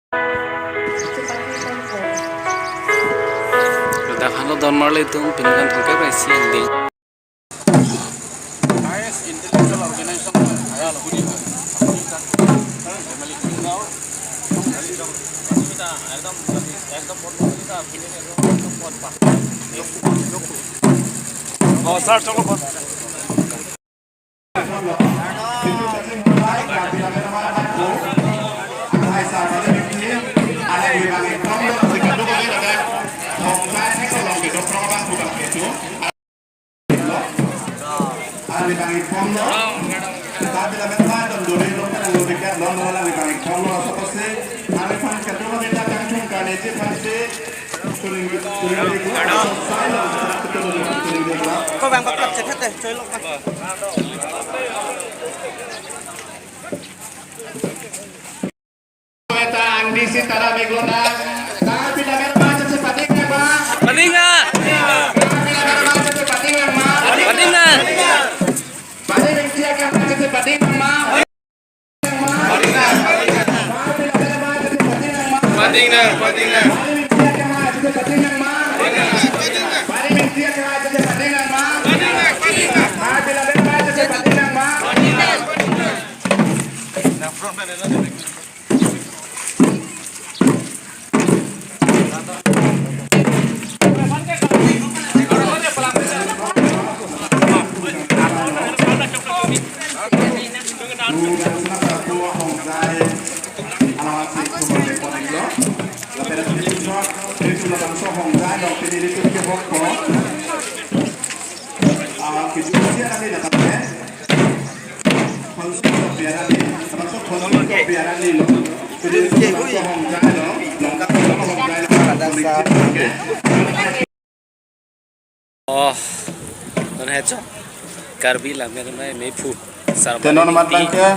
Dah kalau don marley tu pinjaman thongkai berisi ini. highest intellectual organization ayah lagu dia. Oh, sir, चलो बस. Có vàng bạc lập sẽ thắt đây, chơi lộn con. Di sitara meglona, tapi dapat macam sepatik na ba? Paningan, Sepatik na ma. paningan. Balik mengsiap yang macam sepatik na ma. Paningan, paningan. Oh, non hecho. Karbi lah mere mai fu. Tenon matangke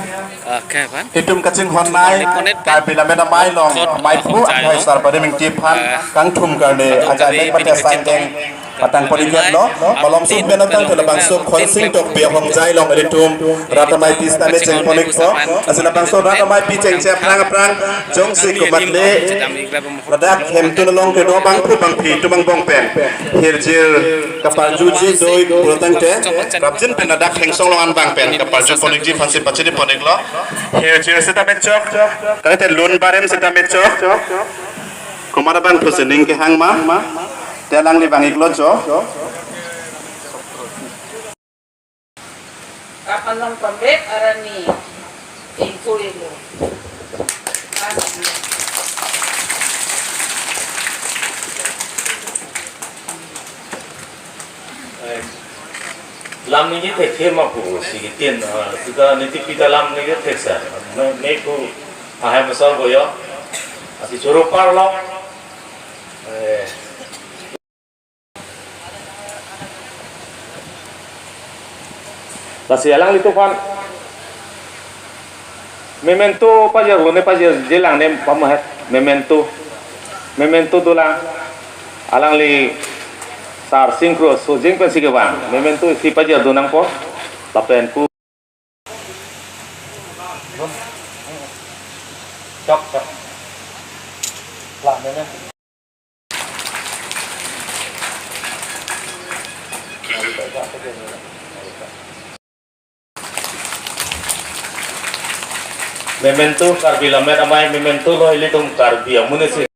Kaya pan? hitum kacing honai kai bila mena mai long mai pu hai sar pada ming tipan kang thum karne aja mek pada sandeng patang poliget lo balom sub mena tang tela bang sub khon sing tok bia hong jai long ri tum rata mai pista me cheng polik so asina bang so rata mai pi cheng che prang prang jong si ko matle radak hem tu long ke do bang pu bang pi tu bang bong pen hir jir kapal juji doi protang te kapjin pen radak heng song longan bang pen kapal ponik ji fasih paciri ponik lo here here seta mecok kali te lun barem seta mecok kumara bang pusening ke hang ma telang li bang iklo jo Kapan lang pambek arani ingkuin mo. làm những cái thể thêm mà của sự cái tiền sự ta nên tiếp ta làm những cái thể sản mấy cô hai mươi sáu rồi đó thì chỗ đó par lo là sẽ lang itu kan memento pajar lo ne pajar jelang ne pamahat memento tu lang alang li sar sinkro so jeng pen sige bang memento si pajar donang po tapen ku cok lah memento memento karbila meramai memento lo ile tum karbia munisi